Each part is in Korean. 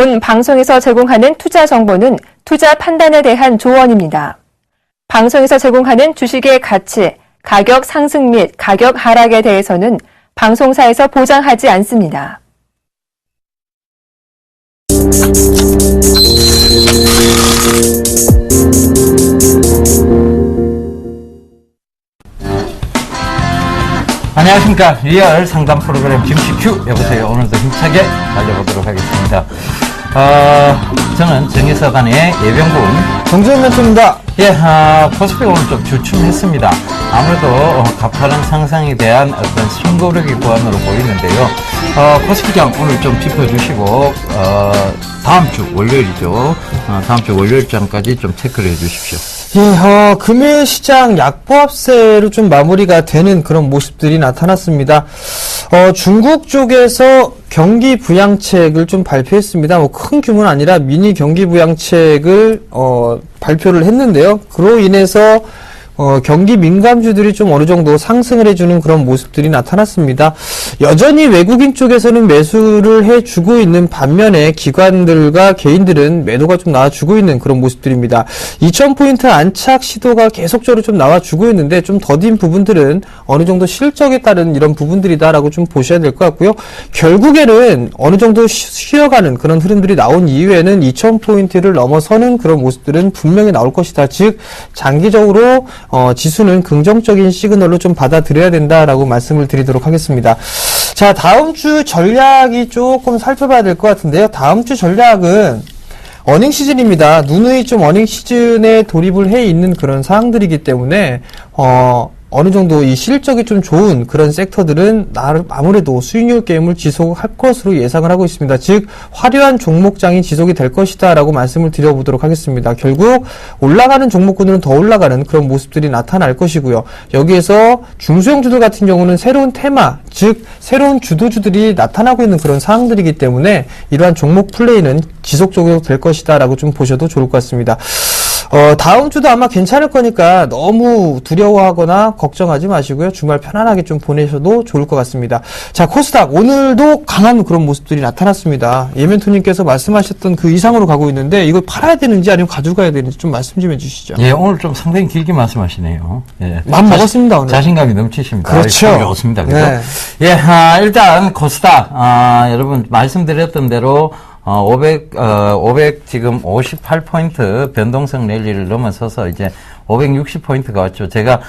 본 방송에서 제공하는 투자 정보는 투자 판단에 대한 조언입니다. 방송에서 제공하는 주식의 가치, 가격 상승 및 가격 하락에 대해서는 방송사에서 보장하지 않습니다. 안녕하십니까. 리얼 상담 프로그램 김CQ 여보세요. 오늘도 힘차게 달려보도록 하겠습니다. 저는 정의사단의 예병군 정재현 멘토입니다. 예, 코스피 오늘 좀 주춤했습니다. 아무래도 가파른 상승에 대한 어떤 신고력이 구간으로 보이는데요. 코스피장 오늘 좀 짚어주시고, 다음 주 월요일이죠. 다음 주 월요일장까지 좀 체크를 해주십시오. 예, 금요일 시장 약보합세로 좀 마무리가 되는 그런 모습들이 나타났습니다. 중국 쪽에서 경기 부양책을 좀 발표했습니다. 큰 규모는 아니라 미니 경기 부양책을 발표를 했는데요. 그로 인해서 경기 민감주들이 좀 어느 정도 상승을 해주는 그런 모습들이 나타났습니다. 여전히 외국인 쪽에서는 매수를 해주고 있는 반면에 기관들과 개인들은 매도가 좀 나와주고 있는 그런 모습들입니다. 2000포인트 안착 시도가 계속적으로 좀 나와주고 있는데 좀 더딘 부분들은 어느 정도 실적에 따른 이런 부분들이다라고 좀 보셔야 될 것 같고요. 결국에는 어느 정도 쉬어가는 그런 흐름들이 나온 이후에는 2000포인트를 넘어서는 그런 모습들은 분명히 나올 것이다. 즉 장기적으로 지수는 긍정적인 시그널로 좀 받아들여야 된다라고 말씀을 드리도록 하겠습니다. 자, 다음 주 전략이 조금 살펴봐야 될 것 같은데요. 다음 주 전략은 어닝 시즌입니다. 누누이 좀 어닝 시즌에 돌입을 해 있는 그런 사항들이기 때문에 어느 정도 이 실적이 좀 좋은 그런 섹터들은 아무래도 수익률 게임을 지속할 것으로 예상을 하고 있습니다. 즉 화려한 종목장이 지속이 될 것이다 라고 말씀을 드려보도록 하겠습니다. 결국 올라가는 종목군들은 더 올라가는 그런 모습들이 나타날 것이고요. 여기에서 중소형주들 같은 경우는 새로운 테마, 즉 새로운 주도주들이 나타나고 있는 그런 상황들이기 때문에 이러한 종목 플레이는 지속적으로 될 것이다 라고 좀 보셔도 좋을 것 같습니다. 다음 주도 아마 괜찮을 거니까 너무 두려워하거나 걱정하지 마시고요. 주말 편안하게 좀 보내셔도 좋을 것 같습니다. 자, 코스닥 오늘도 강한 그런 모습들이 나타났습니다. 예멘토님께서 말씀하셨던 그 이상으로 가고 있는데 이걸 팔아야 되는지 아니면 가져가야 되는지 좀 말씀 좀 해주시죠. 예, 오늘 좀 상당히 길게 말씀하시네요. 예, 마음 먹었습니다 오늘. 자신감이 넘치십니다. 그렇죠. 좋습니다. 그죠? 네. 예, 일단 코스닥 여러분 말씀드렸던 대로 500 지금 58포인트 변동성 랠리를 넘어서서 이제 560포인트가 왔죠. 제가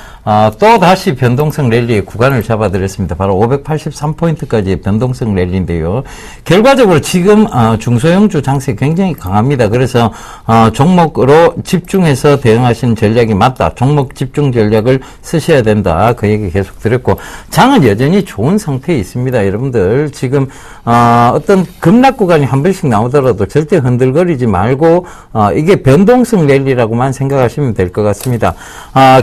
또 다시 변동성 랠리의 구간을 잡아드렸습니다. 바로 583포인트까지의 변동성 랠리인데요. 결과적으로 지금 중소형주 장세 굉장히 강합니다. 그래서 종목으로 집중해서 대응하시는 전략이 맞다. 종목 집중 전략을 쓰셔야 된다. 그 얘기 계속 드렸고 장은 여전히 좋은 상태에 있습니다. 여러분들 지금 어떤 급락 구간이 한 번씩 나오더라도 절대 흔들거리지 말고 이게 변동성 랠리라고만 생각하시면 될 것 같습니다.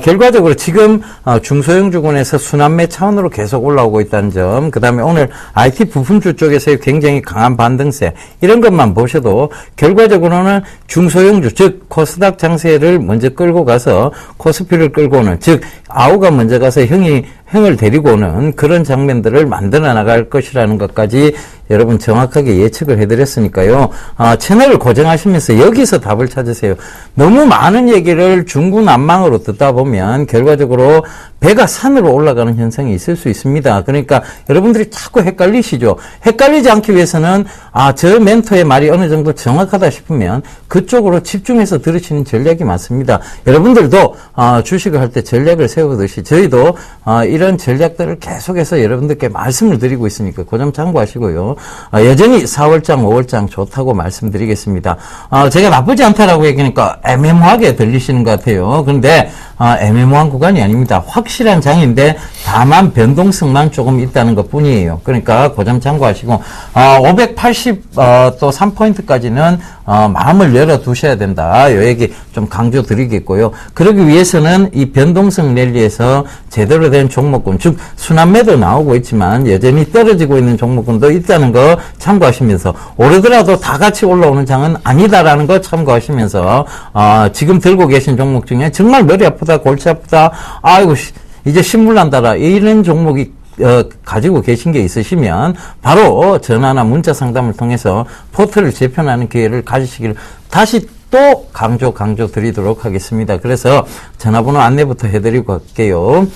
결과적으로 지금 중소형주군에서 순환매 차원으로 계속 올라오고 있다는 점, 그 다음에 오늘 IT 부품주 쪽에서의 굉장히 강한 반등세 이런 것만 보셔도 결과적으로는 중소형주 즉 코스닥 장세를 먼저 끌고 가서 코스피를 끌고 오는 즉 아우가 먼저 가서 형을 데리고 오는 그런 장면들을 만들어 나갈 것이라는 것까지 여러분 정확하게 예측을 해드렸으니까요. 채널을 고정하시면서 여기서 답을 찾으세요. 너무 많은 얘기를 중구난방으로 듣다 보면 결과적으로 배가 산으로 올라가는 현상이 있을 수 있습니다. 그러니까 여러분들이 자꾸 헷갈리시죠. 헷갈리지 않기 위해서는 저 멘토의 말이 어느 정도 정확하다 싶으면 그쪽으로 집중해서 들으시는 전략이 맞습니다. 여러분들도 주식을 할 때 전략을 세우듯이 저희도 이런 전략들을 계속해서 여러분들께 말씀을 드리고 있으니까 그 점 참고하시고요. 여전히 4월장, 5월장 좋다고 말씀드리겠습니다. 제가 나쁘지 않다라고 얘기하니까 애매모하게 들리시는 것 같아요. 그런데 애매모한 구간이 아닙니다. 확실한 장인데 다만 변동성만 조금 있다는 것 뿐이에요. 그러니까 그 점 참고하시고 580 또 3포인트까지는 마음을 열어두셔야 된다. 이 얘기 좀 강조 드리겠고요. 그러기 위해서는 이 변동성 랠리에서 제대로 된 종목군, 즉 순환매도 나오고 있지만 여전히 떨어지고 있는 종목군도 있다는 거 참고하시면서 오르더라도 다 같이 올라오는 장은 아니다라는 거 참고하시면서 지금 들고 계신 종목 중에 정말 머리 아프다, 골치 아프다, 아이고 이제 신물 난다라 이런 종목이 가지고 계신 게 있으시면 바로 전화나 문자 상담을 통해서 포트를 재편하는 기회를 가지시기를 다시 또 강조 드리도록 하겠습니다. 그래서 전화번호 안내부터 해드리고 갈게요.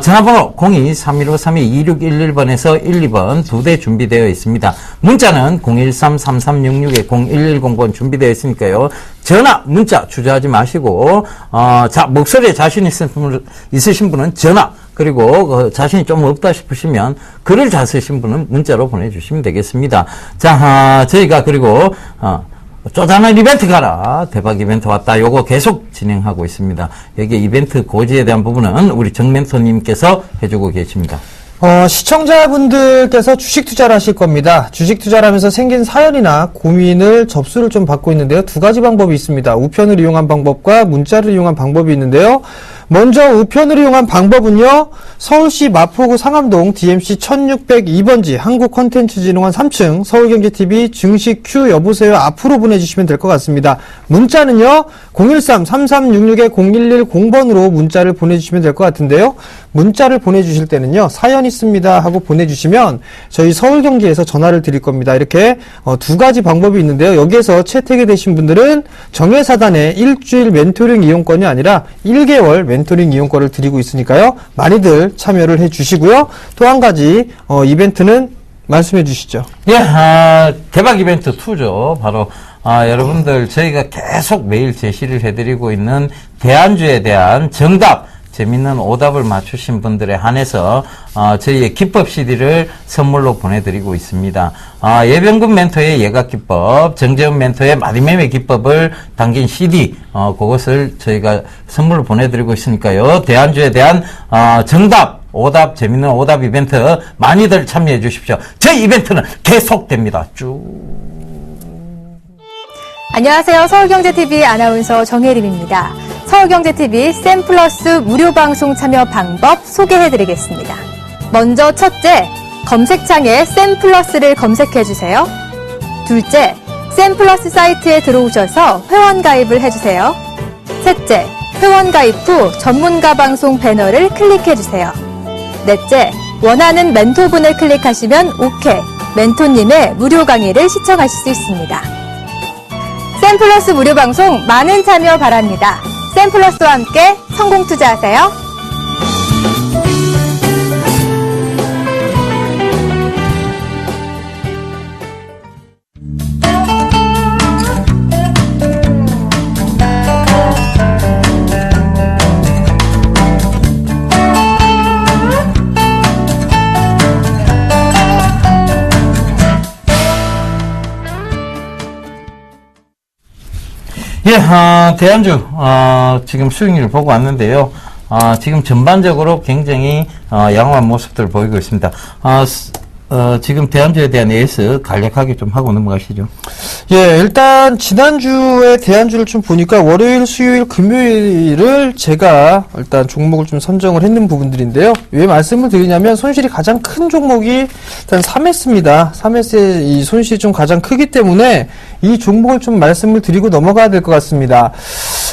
전화번호 02-3153-2611번에서 12번 2대 준비되어 있습니다. 문자는 013-3366-0110번 준비되어 있으니까요. 전화, 문자 주저하지 마시고 목소리에 자신 있으신 분은 전화, 그리고 자신이 좀 없다 싶으시면 글을 잘 쓰신 분은 문자로 보내주시면 되겠습니다. 자, 저희가 그리고 쪼잔한 이벤트 가라. 대박 이벤트 왔다. 요거 계속 진행하고 있습니다. 여기 이벤트 고지에 대한 부분은 우리 정 멘토님께서 해주고 계십니다. 시청자분들께서 주식 투자를 하실 겁니다. 주식 투자를 하면서 생긴 사연이나 고민을 접수를 좀 받고 있는데요. 두 가지 방법이 있습니다. 우편을 이용한 방법과 문자를 이용한 방법이 있는데요. 먼저 우편을 이용한 방법은요. 서울시 마포구 상암동 DMC 1602번지 한국콘텐츠진흥원 3층 서울경제TV 증시 Q 여보세요 앞으로 보내주시면 될 것 같습니다. 문자는요. 013-3366-0110번으로 문자를 보내주시면 될 것 같은데요. 문자를 보내주실 때는요. 사연 있습니다 하고 보내주시면 저희 서울경제에서 전화를 드릴 겁니다. 이렇게 두 가지 방법이 있는데요. 여기에서 채택이 되신 분들은 정예사단의 일주일 멘토링 이용권이 아니라 1개월 멘토링 이용권을 드리고 있으니까요. 많이들 참여를 해주시고요. 또 한 가지 이벤트는 말씀해 주시죠. 예, 대박 이벤트 2죠. 바로 여러분들 저희가 계속 매일 제시를 해드리고 있는 대안주에 대한 정답, 재밌는 오답을 맞추신 분들에 한해서 저희의 기법 CD를 선물로 보내드리고 있습니다. 예병근 멘토의 예각기법, 정재훈 멘토의 마디매매 기법을 담긴 CD, 그것을 저희가 선물로 보내드리고 있으니까요. 대안주에 대한 정답, 오답, 재밌는 오답 이벤트 많이들 참여해 주십시오. 저희 이벤트는 계속됩니다. 쭉. 안녕하세요. 서울경제TV 아나운서 정혜림입니다. 서울경제TV 샘플러스 무료방송 참여 방법 소개해드리겠습니다. 먼저 첫째, 검색창에 샘플러스를 검색해주세요. 둘째, 샘플러스 사이트에 들어오셔서 회원 가입을 해주세요. 셋째, 회원 가입 후 전문가 방송 배너를 클릭해주세요. 넷째, 원하는 멘토분을 클릭하시면 OK, 멘토님의 무료 강의를 시청하실 수 있습니다. 샘플러스 무료 방송 많은 참여 바랍니다. 샘플러스와 함께 성공 투자하세요. 예, 대안주, 지금 수익률을 보고 왔는데요. 지금 전반적으로 굉장히, 양호한 모습들을 보이고 있습니다. 지금 대안주에 대한 AS 간략하게 좀 하고 넘어가시죠. 예, 일단 지난주에 대안주를 좀 보니까 월요일, 수요일, 금요일을 제가 일단 종목을 좀 선정을 했는 부분들인데요. 왜 말씀을 드리냐면 손실이 가장 큰 종목이 일단 3S입니다. 3S의 이 손실이 좀 가장 크기 때문에 이 종목을 좀 말씀을 드리고 넘어가야 될 것 같습니다.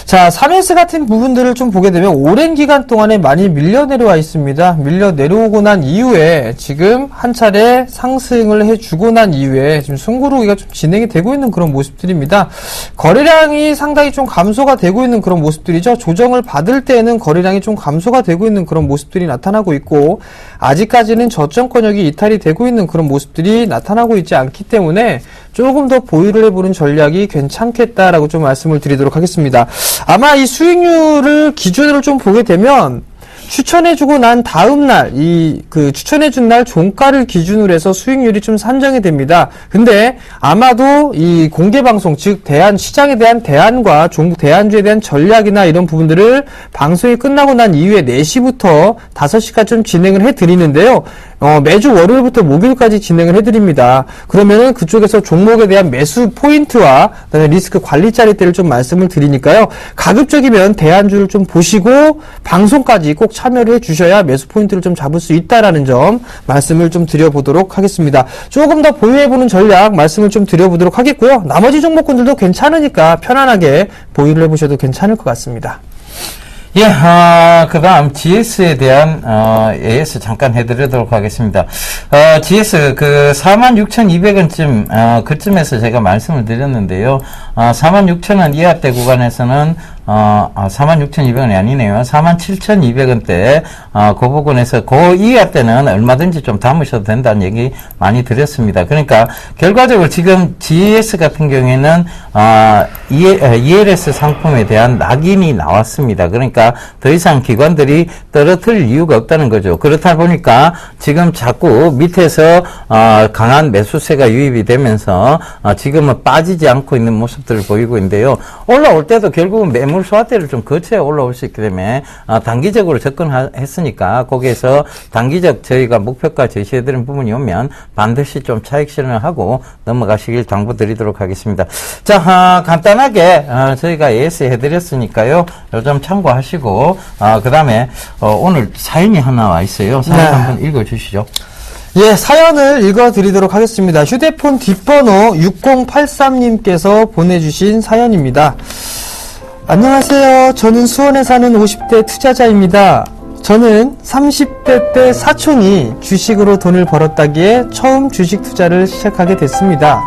자, 3S 같은 부분들을 좀 보게 되면 오랜 기간 동안에 많이 밀려 내려와 있습니다. 밀려 내려오고 난 이후에 지금 한 차례 상승을 해주고 난 이후에 지금 숨고르기가 좀 진행이 되고 있는 그런 모습들입니다. 거래량이 상당히 좀 감소가 되고 있는 그런 모습들이죠. 조정을 받을 때에는 거래량이 좀 감소가 되고 있는 그런 모습들이 나타나고 있고 아직까지는 저점권역이 이탈이 되고 있는 그런 모습들이 나타나고 있지 않기 때문에 조금 더 보유를 해보는 전략이 괜찮겠다라고 좀 말씀을 드리도록 하겠습니다. 아마 이 수익률을 기준으로 좀 보게 되면 추천해주고 난 다음날, 추천해준 날 종가를 기준으로 해서 수익률이 좀 산정이 됩니다. 근데 아마도 이 공개방송, 즉, 시장에 대한 대안과 종목 대안주에 대한 전략이나 이런 부분들을 방송이 끝나고 난 이후에 4시부터 5시까지 좀 진행을 해드리는데요. 매주 월요일부터 목요일까지 진행을 해드립니다. 그러면은 그쪽에서 종목에 대한 매수 포인트와 그다음에 리스크 관리 자리대를 좀 말씀을 드리니까요. 가급적이면 대안주를 좀 보시고 방송까지 꼭 참여를 해주셔야 매수 포인트를 좀 잡을 수 있다라는 점 말씀을 좀 드려보도록 하겠습니다. 조금 더 보유해보는 전략 말씀을 좀 드려보도록 하겠고요. 나머지 종목군들도 괜찮으니까 편안하게 보유를 해보셔도 괜찮을 것 같습니다. 예, 그 다음 GS에 대한, AS 잠깐 해드리도록 하겠습니다. GS 46,200원쯤, 그쯤에서 제가 말씀을 드렸는데요. 46,000원 이하대 구간에서는 46,200원이 아니네요. 47,200원대, 그 부분에서 그 이하 때는 얼마든지 좀 담으셔도 된다는 얘기 많이 드렸습니다. 그러니까, 결과적으로 지금 GS 같은 경우에는, ELS 상품에 대한 낙인이 나왔습니다. 그러니까, 더 이상 기관들이 떨어뜨릴 이유가 없다는 거죠. 그렇다 보니까, 지금 자꾸 밑에서, 강한 매수세가 유입이 되면서, 지금은 빠지지 않고 있는 모습들을 보이고 있는데요. 올라올 때도 결국은 매물 소화대를 좀 거쳐야 올라올 수 있기 때문에 단기적으로 접근했으니까 거기에서 단기적 저희가 목표가 제시해드린 부분이 오면 반드시 좀 차익 실현을 하고 넘어가시길 당부드리도록 하겠습니다. 자, 간단하게 저희가 AS 해드렸으니까요. 요 점 참고하시고 그 다음에 오늘 사연이 하나 와 있어요. 사연 네. 한번 읽어주시죠. 예, 사연을 읽어드리도록 하겠습니다. 휴대폰 뒷번호 6083님께서 보내주신 사연입니다. 안녕하세요. 저는 수원에 사는 50대 투자자입니다. 저는 30대 때 사촌이 주식으로 돈을 벌었다기에 처음 주식 투자를 시작하게 됐습니다.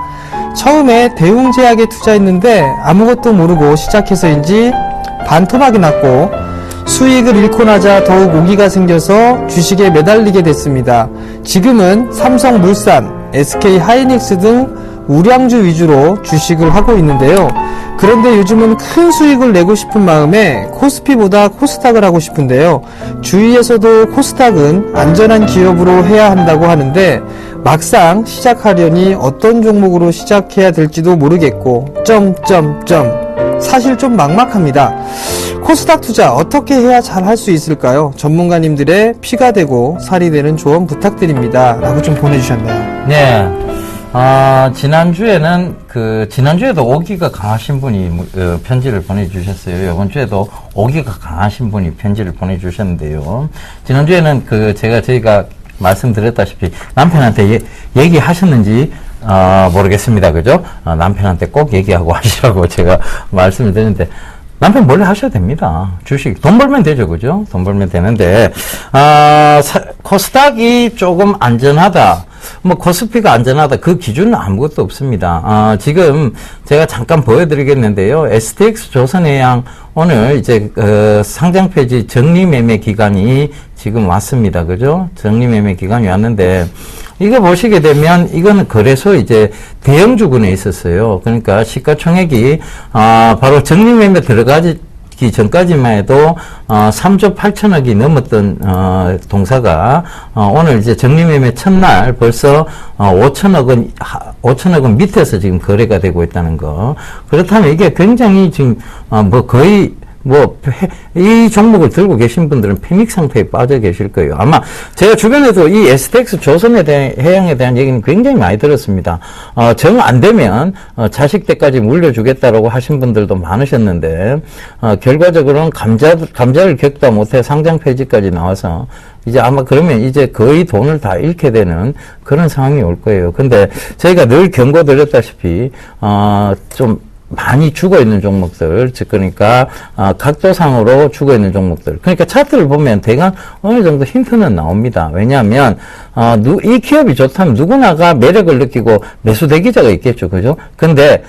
처음에 대웅제약에 투자했는데 아무것도 모르고 시작해서인지 반토막이 났고 수익을 잃고 나자 더욱 오기가 생겨서 주식에 매달리게 됐습니다. 지금은 삼성물산, SK하이닉스 등 우량주 위주로 주식을 하고 있는데요. 그런데 요즘은 큰 수익을 내고 싶은 마음에 코스피보다 코스닥을 하고 싶은데요. 주위에서도 코스닥은 안전한 기업으로 해야 한다고 하는데 막상 시작하려니 어떤 종목으로 시작해야 될지도 모르겠고 사실 좀 막막합니다. 코스닥 투자 어떻게 해야 잘 할 수 있을까요? 전문가님들의 피가 되고 살이 되는 조언 부탁드립니다. 라고 좀 보내주셨네요. 네. 지난주에는 지난주에도 오기가 강하신 분이 편지를 보내주셨어요. 이번 주에도 오기가 강하신 분이 편지를 보내주셨는데요. 지난주에는 저희가 말씀드렸다시피 남편한테 얘기하셨는지 모르겠습니다. 그죠? 남편한테 꼭 얘기하고 하시라고 제가 말씀을 드렸는데 남편 몰래 하셔도 됩니다. 주식 돈 벌면 되죠. 그죠? 돈 벌면 되는데 코스닥이 조금 안전하다. 코스피가 안전하다. 그 기준은 아무것도 없습니다. 지금 제가 잠깐 보여드리겠는데요. STX 조선해양 오늘 이제 상장 폐지 정리매매 기간이 지금 왔습니다. 그죠? 정리매매 기간이 왔는데 이거 보시게 되면 이거는 거래소 이제 대형주군에 있었어요. 그러니까 시가총액이 바로 정리매매 들어가기 전까지만 해도 3조 8천억이 넘었던 동사가 오늘 이제 정리매매 첫날 벌써 5천억은 밑에서 지금 거래가 되고 있다는 거. 그렇다면 이게 굉장히 지금 거의 이 종목을 들고 계신 분들은 패닉 상태에 빠져 계실 거예요. 아마 제가 주변에도 이 STX 조선해양에 대한 얘기는 굉장히 많이 들었습니다. 정 안 되면 자식 때까지 물려주겠다라고 하신 분들도 많으셨는데 결과적으로는 감자를 겪다 못해 상장 폐지까지 나와서 이제 아마 그러면 이제 거의 돈을 다 잃게 되는 그런 상황이 올 거예요. 근데 저희가 늘 경고드렸다시피 좀 많이 죽어있는 종목들, 즉, 그러니까, 각도상으로 죽어있는 종목들. 그러니까 차트를 보면 대강 어느 정도 힌트는 나옵니다. 왜냐하면, 이 기업이 좋다면 누구나가 매력을 느끼고 매수 대기자가 있겠죠. 그죠? 근데,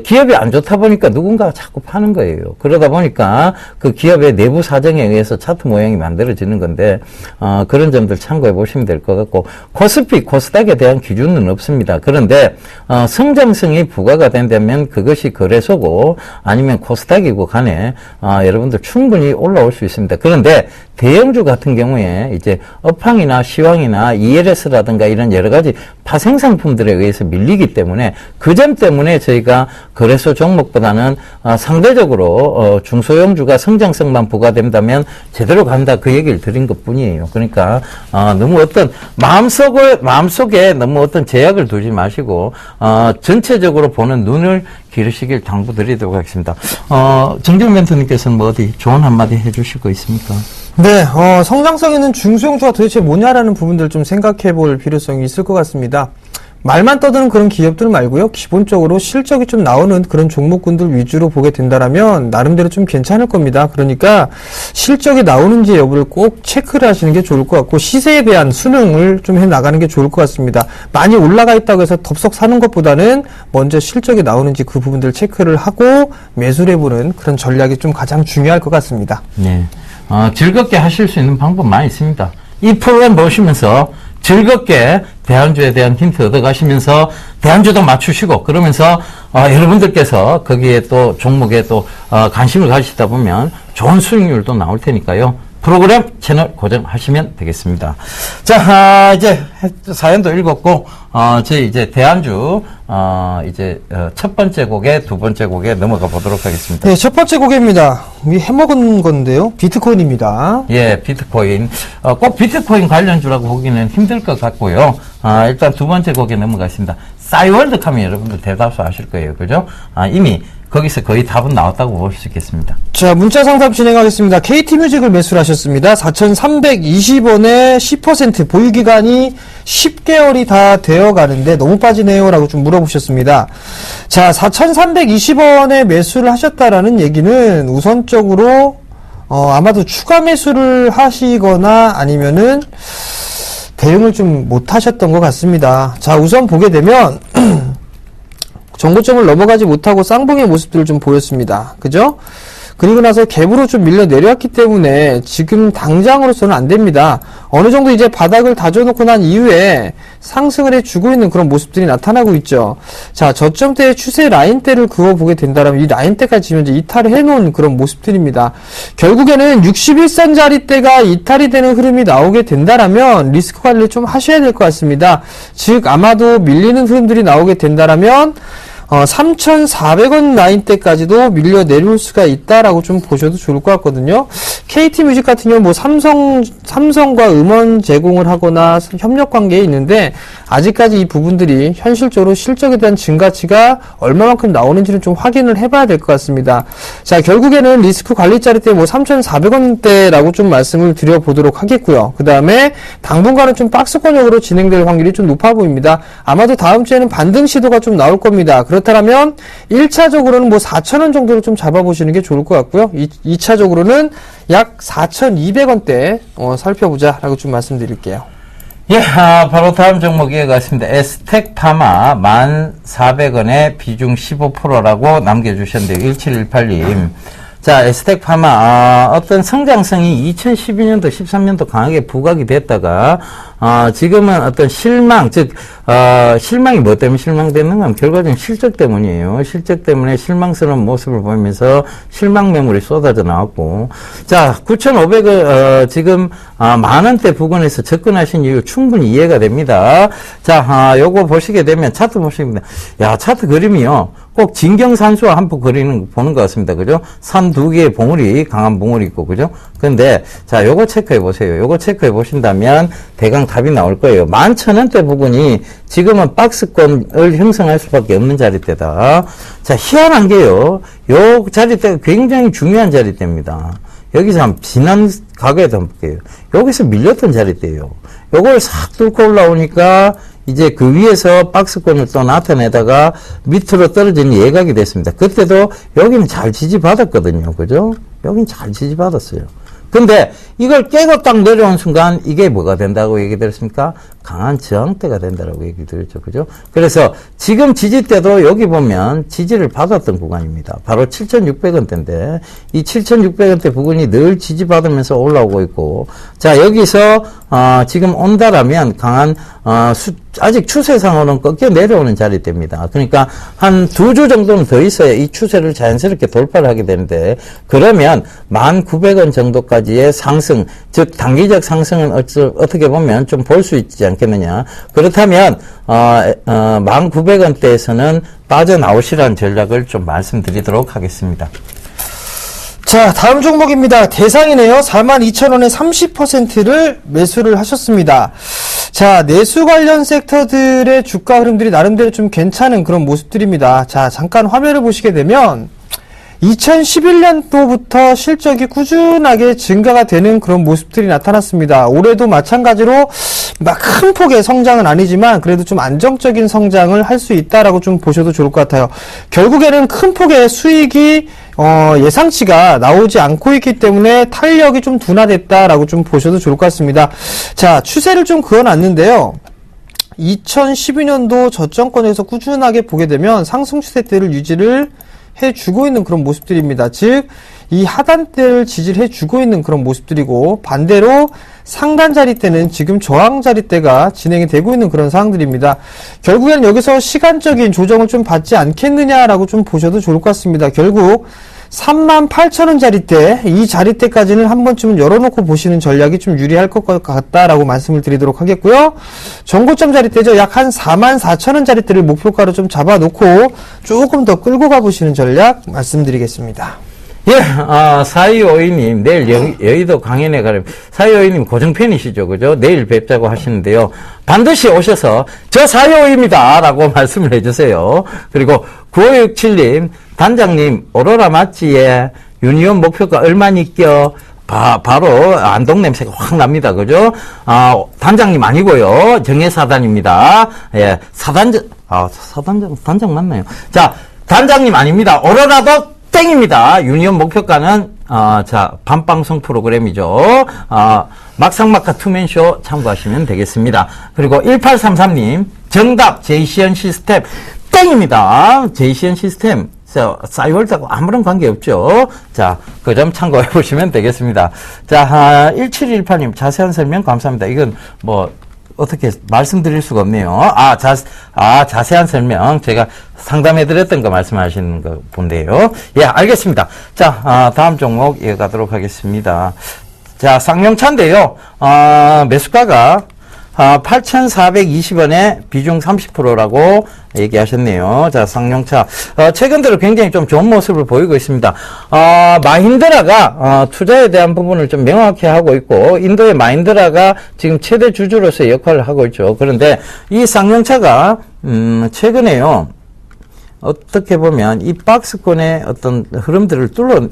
기업이 안 좋다 보니까 누군가가 자꾸 파는 거예요. 그러다 보니까 그 기업의 내부 사정에 의해서 차트 모양이 만들어지는 건데, 그런 점들 참고해 보시면 될 것 같고, 코스피, 코스닥에 대한 기준은 없습니다. 그런데, 성장성이 부과가 된다면 그것이 거래소고 아니면 코스닥이고 간에 여러분들 충분히 올라올 수 있습니다. 그런데 대형주 같은 경우에 이제 업황이나 시황이나 ELS라든가 이런 여러 가지 파생 상품들에 의해서 밀리기 때문에 그 점 때문에 저희가 거래소 종목보다는 상대적으로 중소형주가 성장성만 부과된다면 제대로 간다 그 얘기를 드린 것 뿐이에요. 그러니까 너무 어떤 마음속에 너무 어떤 제약을 두지 마시고 전체적으로 보는 눈을 기르시길 당부드리도록 하겠습니다. 정재훈 멘토님께서는 어디 조언 한마디 해주실 거 있습니까? 네, 성장성 있는 중소형주가 도대체 뭐냐라는 부분들 좀 생각해 볼 필요성이 있을 것 같습니다. 말만 떠드는 그런 기업들 말고요. 기본적으로 실적이 좀 나오는 그런 종목군들 위주로 보게 된다라면 나름대로 좀 괜찮을 겁니다. 그러니까 실적이 나오는지 여부를 꼭 체크를 하시는 게 좋을 것 같고 시세에 대한 수능을 좀 해 나가는 게 좋을 것 같습니다. 많이 올라가 있다고 해서 덥석 사는 것보다는 먼저 실적이 나오는지 그 부분들을 체크를 하고 매수를 해보는 그런 전략이 좀 가장 중요할 것 같습니다. 네. 즐겁게 하실 수 있는 방법 많이 있습니다. 이 프로그램 보시면서 즐겁게 대한주에 대한 힌트 얻어가시면서 대한주도 맞추시고 그러면서 여러분들께서 거기에 또 종목에 또 관심을 가지시다 보면 좋은 수익률도 나올 테니까요. 프로그램 채널 고정하시면 되겠습니다. 자, 이제 사연도 읽었고, 저희 이제 대한주, 첫 번째 곡에 두 번째 곡에 넘어가 보도록 하겠습니다. 네, 첫 번째 곡입니다. 이 해먹은 건데요. 비트코인입니다. 예, 비트코인. 꼭 비트코인 관련주라고 보기는 힘들 것 같고요. 일단 두 번째 곡에 넘어가겠습니다. 싸이월드 하면 여러분들 대다수 아실 거예요. 그죠? 이미 거기서 거의 답은 나왔다고 볼 수 있겠습니다. 자, 문자 상담 진행하겠습니다. KT뮤직을 매수를 하셨습니다. 4,320원에 10% 보유기간이 10개월이 다 되어 가는데 너무 빠지네요 라고 좀 물어보셨습니다. 자, 4,320원에 매수를 하셨다라는 얘기는 우선적으로 아마도 추가 매수를 하시거나 아니면은 대응을 좀 못 하셨던 것 같습니다. 자, 우선 보게 되면 정고점을 넘어가지 못하고 쌍봉의 모습들을 좀 보였습니다. 그죠? 그리고 나서 갭으로 좀 밀려 내려왔기 때문에 지금 당장으로서는 안 됩니다. 어느 정도 이제 바닥을 다져놓고 난 이후에 상승을 해주고 있는 그런 모습들이 나타나고 있죠. 자, 저점대의 추세 라인대를 그어보게 된다면 이 라인대까지 지금 이제 이탈을 해놓은 그런 모습들입니다. 결국에는 61선 자리대가 이탈이 되는 흐름이 나오게 된다라면 리스크 관리를 좀 하셔야 될 것 같습니다. 즉, 아마도 밀리는 흐름들이 나오게 된다라면 3,400원 라인대까지도 밀려 내려올 수가 있다라고 좀 보셔도 좋을 것 같거든요. KT뮤직 같은 경우는 뭐 삼성과 음원 제공을 하거나 협력 관계에 있는데 아직까지 이 부분들이 현실적으로 실적에 대한 증가치가 얼마만큼 나오는지는 좀 확인을 해봐야 될 것 같습니다. 자, 결국에는 리스크 관리 자리대 뭐 3,400원대라고 좀 말씀을 드려보도록 하겠고요. 그 다음에 당분간은 좀 박스권형으로 진행될 확률이 좀 높아 보입니다. 아마도 다음 주에는 반등 시도가 좀 나올 겁니다. 그렇다면 1차적으로는 뭐 4,000원 정도로 좀 잡아보시는 게 좋을 것 같고요. 2차적으로는 약 4,200원대 살펴보자 라고 좀 말씀드릴게요. 예, 바로 다음 종목 이어가겠습니다. 에스텍파마 1,400원에 비중 15%라고 남겨주셨는데요. 1718님. 자, 에스텍파마, 어떤 성장성이 2012년도, 13년도 강하게 부각이 됐다가, 지금은 어떤 실망, 즉, 실망이 뭐 때문에 실망되는가 하면 결과적인 실적 때문이에요. 실적 때문에 실망스러운 모습을 보이면서 실망 매물이 쏟아져 나왔고, 자, 9,500을, 지금, 만원대 부근에서 접근하신 이유 충분히 이해가 됩니다. 자, 요거 보시게 되면 차트 보시게 됩니다. 야, 차트 그림이요. 꼭 진경산수와 한포 보는 것 같습니다. 그죠? 산 두 개의 봉우리, 강한 봉우리 있고, 그죠? 근데, 자, 요거 체크해 보세요. 요거 체크해 보신다면 대강 답이 나올 거예요. 11,000원대 부분이 지금은 박스권을 형성할 수밖에 없는 자리대다. 자, 희한한 게요. 요 자리대가 굉장히 중요한 자리대입니다. 여기서 지난 과거에도 한번 볼게요. 여기서 밀렸던 자리대예요. 요걸 싹 뚫고 올라오니까 이제 그 위에서 박스권을 또 나타내다가 밑으로 떨어지는 예각이 됐습니다. 그때도 여기는 잘 지지받았거든요. 그죠? 여기는 잘 지지받았어요. 근데 이걸 깨고 딱 내려온 순간 이게 뭐가 된다고 얘기 들었습니까? 강한 저항대가 된다라고 얘기 드렸죠. 그죠? 그래서 지금 지지대도 여기 보면 지지를 받았던 구간입니다. 바로 7,600원대인데 이 7,600원대 부근이 늘 지지받으면서 올라오고 있고, 자, 여기서 지금 온다라면 강한 아직 추세상으로는 꺾여 내려오는 자리대입니다. 그러니까 한 2주 정도는 더 있어야 이 추세를 자연스럽게 돌파를 하게 되는데, 그러면 1,900원 정도까지의 상승, 즉 단기적 상승은 어떻게 보면 좀 볼 수 있지 않겠느냐. 그렇다면 1,900원대에서는 빠져나오시라는 전략을 좀 말씀드리도록 하겠습니다. 자, 다음 종목입니다. 대상이네요. 42,000원에 30%를 매수를 하셨습니다. 자, 내수 관련 섹터들의 주가 흐름들이 나름대로 좀 괜찮은 그런 모습들입니다. 자, 잠깐 화면을 보시게 되면 2011년도부터 실적이 꾸준하게 증가가 되는 그런 모습들이 나타났습니다. 올해도 마찬가지로 막 큰 폭의 성장은 아니지만 그래도 좀 안정적인 성장을 할 수 있다라고 좀 보셔도 좋을 것 같아요. 결국에는 큰 폭의 수익이 예상치가 나오지 않고 있기 때문에 탄력이 좀 둔화됐다라고 좀 보셔도 좋을 것 같습니다. 자, 추세를 좀 그어놨는데요. 2012년도 저점권에서 꾸준하게 보게 되면 상승 추세대를 유지를 해주고 있는 그런 모습들입니다. 즉, 이 하단대를 지지를 해주고 있는 그런 모습들이고, 반대로 상단 자리대는 지금 저항 자리대가 진행이 되고 있는 그런 상황들입니다. 결국에는 여기서 시간적인 조정을 좀 받지 않겠느냐라고 좀 보셔도 좋을 것 같습니다. 결국 38,000원 자리대, 이 자리대까지는 한 번쯤은 열어놓고 보시는 전략이 좀 유리할 것 같다라고 말씀을 드리도록 하겠고요. 정고점 자리대죠. 약 한 44,000원 자리대를 목표가로 좀 잡아놓고 조금 더 끌고 가보시는 전략 말씀드리겠습니다. 예, 4252님, 내일 여의도 강연에 가려면, 4252님 고정팬이시죠, 그죠? 내일 뵙자고 하시는데요. 반드시 오셔서, 저 4252입니다! 라고 말씀을 해주세요. 그리고 9567님, 단장님, 오로라 맞지에 유니온 목표가 얼마니껴? 바로 안동 냄새가 확 납니다, 그죠? 단장님 아니고요. 정예사단입니다. 예, 단장 맞나요? 자, 단장님 아닙니다. 오로라도 땡입니다. 유니온 목표가는, 밤방송 프로그램이죠. 막상막하 투맨쇼 참고하시면 되겠습니다. 그리고 1833님, 정답, JCN 시스템, 땡입니다. JCN 시스템, 싸이월드하고 아무런 관계 없죠. 자, 그 점 참고해 보시면 되겠습니다. 자, 1718님, 자세한 설명 감사합니다. 이건 어떻게 말씀드릴 수가 없네요. 자세한 설명 제가 상담해드렸던 거 말씀하시는 거 본데요. 예, 알겠습니다. 자, 다음 종목 이어가도록 하겠습니다. 자, 쌍용차인데요. 매수가가 8,420원에 비중 30%라고 얘기하셨네요. 자, 쌍용차. 최근 들어 굉장히 좀 좋은 모습을 보이고 있습니다. 마힌드라가, 투자에 대한 부분을 좀 명확히 하고 있고, 인도의 마힌드라가 지금 최대 주주로서의 역할을 하고 있죠. 그런데 이 쌍용차가, 최근에요. 어떻게 보면 이 박스권의 어떤 흐름들을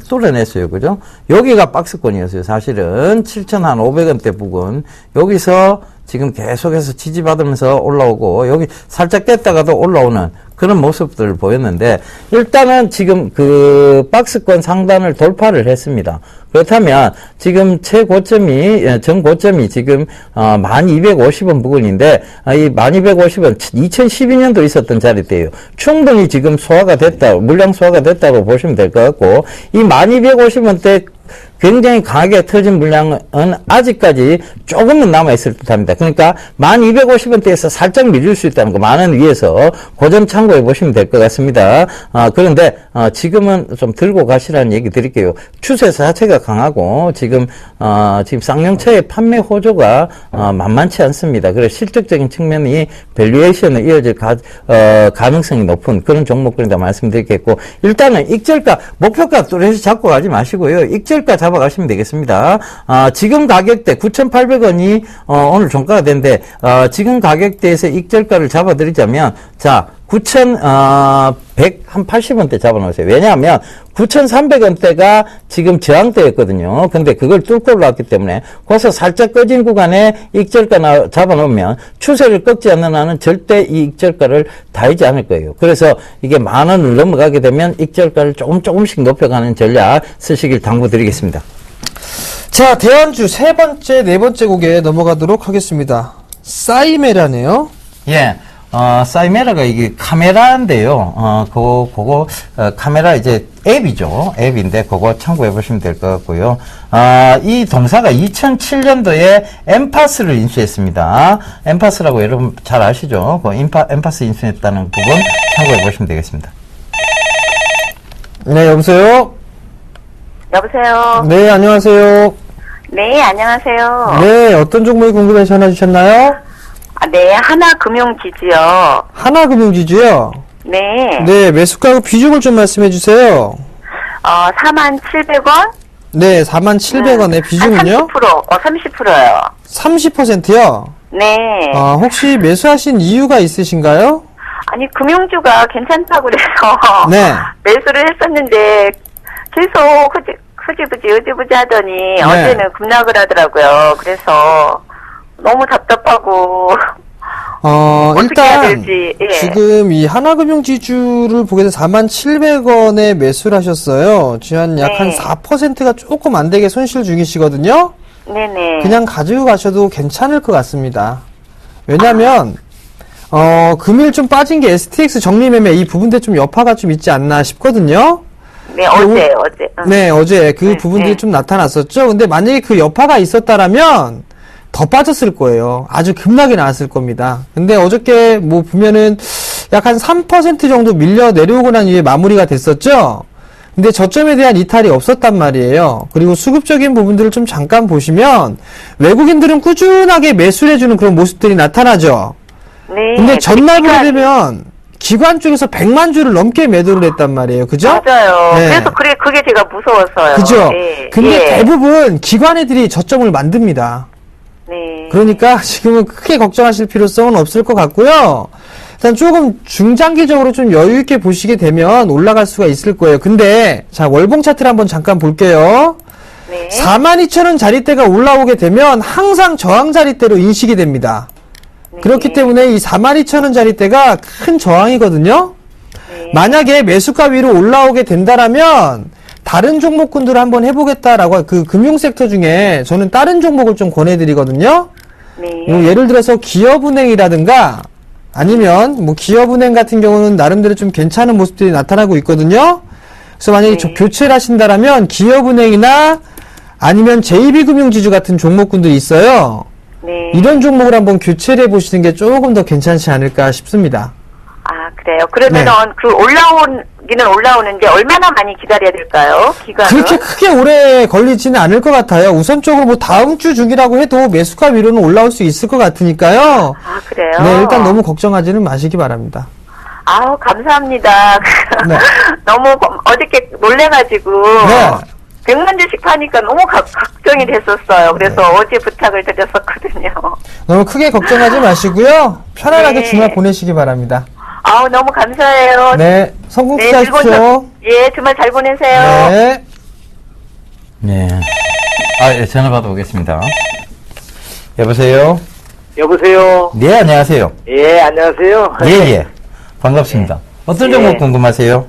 뚫어냈어요. 그죠? 여기가 박스권이었어요. 사실은 7,500원대 부근. 여기서 지금 계속해서 지지받으면서 올라오고 여기 살짝 뗐다가도 올라오는 그런 모습들을 보였는데 일단은 지금 그 박스권 상단을 돌파를 했습니다. 그렇다면 지금 최고점이 전고점이 지금 1250원 부근인데 이 1250원 2012년도 있었던 자리대예요. 충분히 지금 소화가 됐다. 물량 소화가 됐다고 보시면 될 것 같고 이 1250원대 굉장히 강하게 터진 물량은 아직까지 조금은 남아있을 듯 합니다. 그러니까 1250원대에서 살짝 밀릴 수 있다는 거 만원 위에서 고점 참고해 보시면 될 것 같습니다. 그런데 지금은 좀 들고 가시라는 얘기 드릴게요. 추세 자체가 강하고 지금 쌍용차의 판매 호조가 만만치 않습니다. 그래서 실적적인 측면이 밸류에이션을 이어질 가능성이 높은 그런 종목들이다 말씀드리겠고 일단은 익절가 목표가 뚜렷이 잡고 가지 마시고요. 익절가 잡아가시면 되겠습니다. 지금 가격대 9,800원이 오늘 종가가 된데 지금 가격대에서 익절가를 잡아드리자면 자 9,180원대 잡아놓으세요. 왜냐하면 9,300원대가 지금 저항대였거든요. 근데 그걸 뚫고 올라왔기 때문에 거기서 살짝 꺼진 구간에 익절가 잡아놓으면 추세를 꺾지 않는 한은 절대 이 익절가를 다이지 않을 거예요. 그래서 이게 만원을 넘어가게 되면 익절가를 조금씩 높여가는 전략 쓰시길 당부드리겠습니다. 자, 대안주 세 번째, 네 번째 곡에 넘어가도록 하겠습니다. 사이메라네요. 예. 사이메라가 이게 카메라인데요. 그거 카메라 이제 앱이죠. 앱인데, 그거 참고해 보시면 될 것 같고요. 이 동사가 2007년도에 엠파스를 인수했습니다. 엠파스라고 여러분 잘 아시죠? 엠파스 인수했다는 부분 참고해 보시면 되겠습니다. 네, 여보세요? 여보세요? 네, 안녕하세요. 네, 안녕하세요. 네, 어떤 종목이 궁금해서 전화 주셨나요? 네, 하나금융지주요. 하나금융지주요? 네. 네, 매수가하고 비중을 좀 말씀해 주세요. 47,000원? 네, 47,000원의 비중은요? 30%요. 30%요? 네. 혹시 매수하신 이유가 있으신가요? 아니, 금융주가 괜찮다고 그래서. 네. 매수를 했었는데, 계속 흐지부지 하더니, 네. 어제는 급락을 하더라고요. 그래서, 너무 답답하고 어떻게 해야 일단 될지, 예. 지금 이 하나금융지주를 보게 되면 47,000원에 매수를 하셨어요. 지금 약 한 네. 4%가 조금 안 되게 손실 중이시거든요. 네네. 그냥 가지고 가셔도 괜찮을 것 같습니다. 왜냐면 금일 좀 빠진 게 STX 정리매매 이 부분들 좀 여파가 좀 있지 않나 싶거든요. 네, 어제. 응. 네, 어제 그 네, 부분들이 네. 좀 나타났었죠. 근데 만약에 그 여파가 있었다라면 더 빠졌을 거예요. 아주 급락이 나왔을 겁니다. 근데 어저께 뭐 보면은 약 한 3% 정도 밀려 내려오고 난 이후에 마무리가 됐었죠. 근데 저점에 대한 이탈이 없었단 말이에요. 그리고 수급적인 부분들을 좀 잠깐 보시면 외국인들은 꾸준하게 매수를 해주는 그런 모습들이 나타나죠. 네. 근데 전날 보게 기간- 되면 기관 쪽에서 100만 주를 넘게 매도를 했단 말이에요. 그죠? 맞아요. 네. 그래서 그게 제가 무서웠어요. 그죠? 예. 근데 예. 대부분 기관 애들이 저점을 만듭니다. 네. 그러니까 지금은 크게 걱정하실 필요성은 없을 것 같고요. 일단 조금 중장기적으로 좀 여유 있게 보시게 되면 올라갈 수가 있을 거예요. 근데 자 월봉 차트를 한번 잠깐 볼게요. 네. 42,000원 자리대가 올라오게 되면 항상 저항 자리대로 인식이 됩니다. 네. 그렇기 때문에 이 42,000원 자리대가 큰 저항이거든요. 네. 만약에 매수가 위로 올라오게 된다라면 다른 종목군들을 한번 해보겠다라고 그 금융 섹터 중에 저는 다른 종목을 좀 권해드리거든요. 네. 예를 들어서 기업은행이라든가 아니면 뭐 기업은행 같은 경우는 나름대로 좀 괜찮은 모습들이 나타나고 있거든요. 그래서 만약에 네. 교체를 하신다라면 기업은행이나 아니면 JB금융지주 같은 종목군들이 있어요. 네. 이런 종목을 한번 교체를 해보시는 게 조금 더 괜찮지 않을까 싶습니다. 아, 그래요. 그러면은 네. 그 올라오기는 올라오는데 얼마나 많이 기다려야 될까요? 기간은? 그렇게 크게 오래 걸리지는 않을 것 같아요. 우선적으로 뭐 다음 주 중이라고 해도 매수가 위로는 올라올 수 있을 것 같으니까요. 아, 그래요? 네, 일단 너무 걱정하지는 마시기 바랍니다. 아우, 감사합니다. 네. 너무 어저께 놀래가지고. 네. 100만 주씩 파니까 너무 걱정이 됐었어요. 그래서 어제 부탁을 드렸었거든요. 너무 크게 걱정하지 마시고요. 편안하게 네. 주말 보내시기 바랍니다. 아우, 너무 감사해요. 네, 성공 네, 투자하십시오. 예, 주말 잘 보내세요. 네. 네. 예, 전화 받아보겠습니다. 여보세요? 여보세요. 네, 안녕하세요. 예, 안녕하세요. 예, 예. 반갑습니다. 어떤 예. 종목 궁금하세요?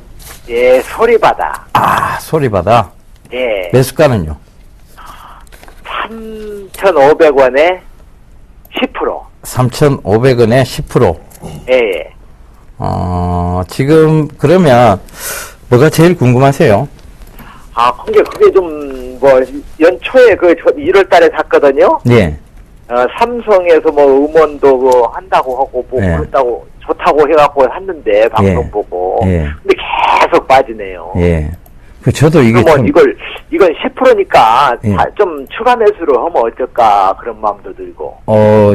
예, 소리바다. 아, 소리바다. 예, 매수가는요? 3,500원에 10%. 3,500원에 10%. 예, 예. 지금, 그러면, 뭐가 제일 궁금하세요? 아, 그게 좀, 연초에 1월 달에 샀거든요. 예. 삼성에서 음원도 한다고 하고, 예. 그렇다고, 좋다고 해갖고 샀는데, 방송 예. 보고. 예. 근데 계속 빠지네요. 예. 저도 이게 그러면 참, 이건 10%니까 예. 좀 추가 매수를 하면 어떨까, 그런 마음도 들고.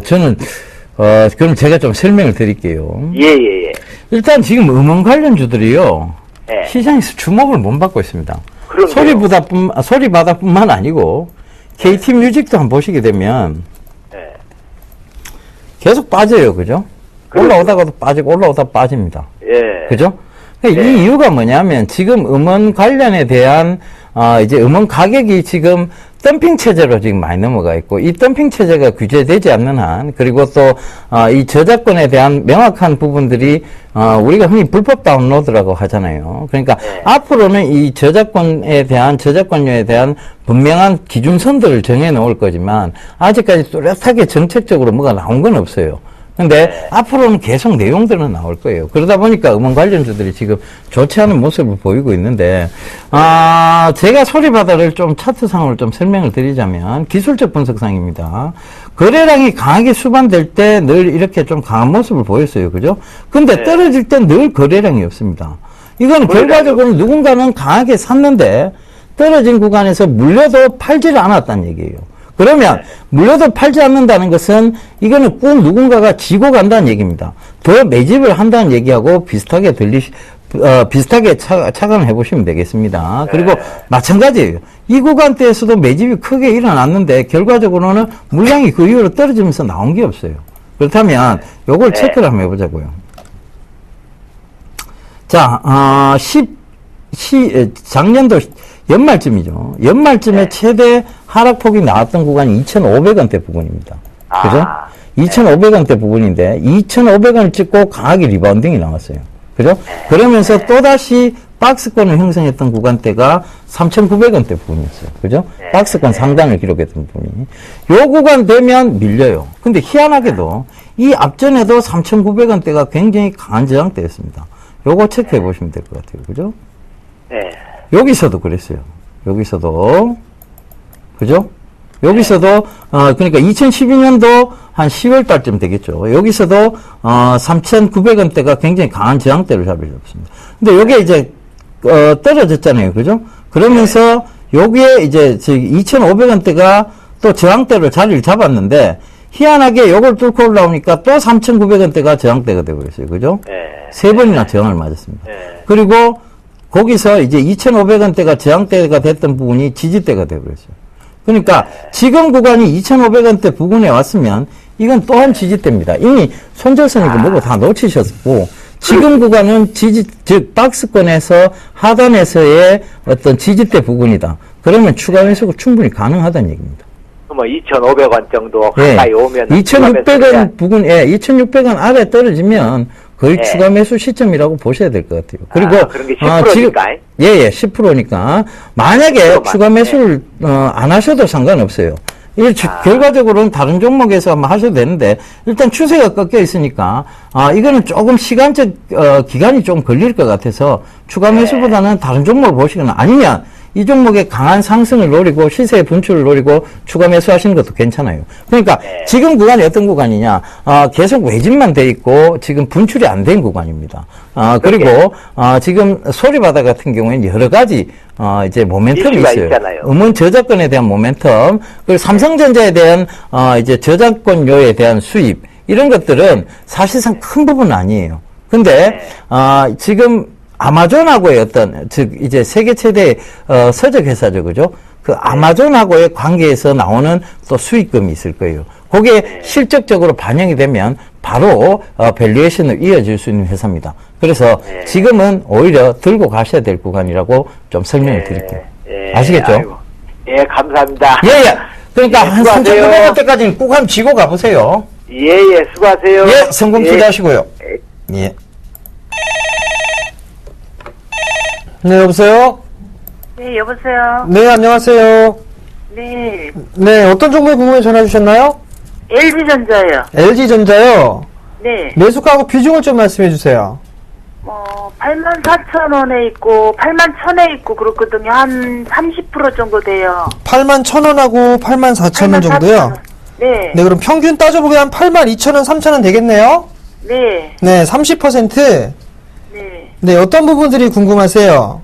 저는, 그럼 제가 좀 설명을 드릴게요. 예, 예, 예. 일단 지금 음원 관련주들이요. 예. 시장에서 주목을 못 받고 있습니다. 그런데요. 소리바다뿐만 아니고, KT 뮤직도 한번 보시게 되면, 예. 계속 빠져요. 그죠? 그렇죠. 올라오다가도 빠지고, 올라오다가 빠집니다. 예. 그죠? 그러니까 네. 이 이유가 뭐냐면, 지금 음원 관련에 대한, 이제 음원 가격이 지금 덤핑 체제로 지금 많이 넘어가 있고, 이 덤핑 체제가 규제되지 않는 한, 그리고 또, 이 저작권에 대한 명확한 부분들이, 우리가 흔히 불법 다운로드라고 하잖아요. 그러니까 네. 앞으로는 이 저작권료에 대한 분명한 기준선들을 정해 놓을 거지만, 아직까지 뚜렷하게 정책적으로 뭐가 나온 건 없어요. 근데 네. 앞으로는 계속 내용들은 나올 거예요. 그러다 보니까 음원 관련주들이 지금 좋지 않은 모습을 보이고 있는데, 제가 소리바다를 좀 차트상으로 좀 설명을 드리자면, 기술적 분석상입니다. 거래량이 강하게 수반될 때 늘 이렇게 좀 강한 모습을 보였어요. 그죠? 근데 네. 떨어질 때 늘 거래량이 없습니다. 이거는 결과적으로 누군가는 강하게 샀는데, 떨어진 구간에서 물려도 팔지를 않았다는 얘기예요. 그러면 물려도 팔지 않는다는 것은 이거는 꼭 누군가가 지고 간다는 얘기입니다. 더 매집을 한다는 얘기하고 비슷하게 비슷하게 착안을 해보시면 되겠습니다. 그리고 마찬가지예요. 이 구간대에서도 매집이 크게 일어났는데 결과적으로는 물량이 그 이후로 떨어지면서 나온 게 없어요. 그렇다면 요걸 체크를 한번 해보자고요. 자, 작년도 연말쯤이죠. 연말쯤에 네. 최대 하락폭이 나왔던 구간이 2,500원대 부근입니다. 그죠? 2,500원대 부분인데 2,500원을 찍고 강하게 리바운딩이 나왔어요. 그죠? 그러면서 또다시 박스권을 형성했던 구간대가 3,900원대 부분이었어요. 그죠? 박스권 상단을 기록했던 부분이. 요 구간 되면 밀려요. 근데 희한하게도 이 앞전에도 3,900원대가 굉장히 강한 저항대였습니다. 요거 체크해 보시면 될 것 같아요. 그죠? 네. 여기서도 그랬어요. 여기서도. 그죠? 여기서도, 그러니까 2012년도 한 10월 달쯤 되겠죠. 여기서도, 3,900원대가 굉장히 강한 저항대를 잡았습니다. 근데 요게 이제, 떨어졌잖아요. 그죠? 그러면서 여기에 이제 2,500원대가 또 저항대로 자리를 잡았는데, 희한하게 요걸 뚫고 올라오니까 또 3,900원대가 저항대가 되어버렸어요. 그죠? 세 번이나 저항을 맞았습니다. 그리고 거기서 이제 2,500원대가 저항대가 됐던 부분이 지지대가 되어버렸어요. 그러니까 지금 구간이 2,500원대 부근에 왔으면 이건 또한 지지대입니다. 이미 손절선이고 뭐고 다 놓치셨고 지금 구간은 즉 박스권에서 하단에서의 어떤 지지대 부근이다. 그러면 추가 매수가 충분히 가능하다는 얘기입니다. 뭐 2,500원 정도 예. 가까이 오면 2,600원 부근, 예, 2,600원 아래 떨어지면 거의 예. 추가 매수 시점이라고 보셔야 될 것 같아요. 그리고 그런 게 10%니까. 예, 10%니까 만약에 10%만, 추가 매수를 안 하셔도 상관없어요. 결과적으로는 다른 종목에서 한번 하셔도 되는데 일단 추세가 꺾여 있으니까 이거는 조금 시간적 기간이 좀 걸릴 것 같아서 추가 매수보다는 다른 종목을 보시거나 아니면 이 종목의 강한 상승을 노리고 시세의 분출을 노리고 추가 매수하시는 것도 괜찮아요. 그러니까 지금 구간이 어떤 구간이냐? 계속 외진만 돼 있고 지금 분출이 안 된 구간입니다. 그리고 지금 소리바다 같은 경우에는 여러 가지 이제 모멘텀이 이슈가 있어요. 있잖아요. 음원 저작권에 대한 모멘텀, 그리고 삼성전자에 대한 이제 저작권료에 대한 수입 이런 것들은 사실상 큰 부분은 아니에요. 근데 지금 아마존하고의 어떤, 즉, 이제 세계 최대, 서적 회사죠. 그죠? 그 아마존하고의 관계에서 나오는 또 수익금이 있을 거예요. 그게 실적적으로 반영이 되면 바로, 밸류에이션을 이어질 수 있는 회사입니다. 그래서 지금은 오히려 들고 가셔야 될 구간이라고 좀 설명을 드릴게요. 아시겠죠? 아이고. 예, 감사합니다. 예, 예. 그러니까 예, 한 수고하세요. 3,900원 때까지는 꼭 한번 쥐고 가보세요. 예, 수고하세요. 예, 성공 예. 투자하시고요. 예. 네, 여보세요? 네, 여보세요. 네, 안녕하세요. 네, 네, 어떤 종목에 궁금해 전화 주셨나요? LG전자요. LG전자요. 네, 매수가하고 비중을 좀 말씀해 주세요. 84,000원에 있고 81,000원에 있고 그렇거든요. 한 30% 정도 돼요. 81,000원하고 84,000원 정도요? 네, 네, 그럼 평균 따져보게 한 82,000원, 3,000원 되겠네요? 네, 네, 30%. 네. 네, 어떤 부분들이 궁금하세요?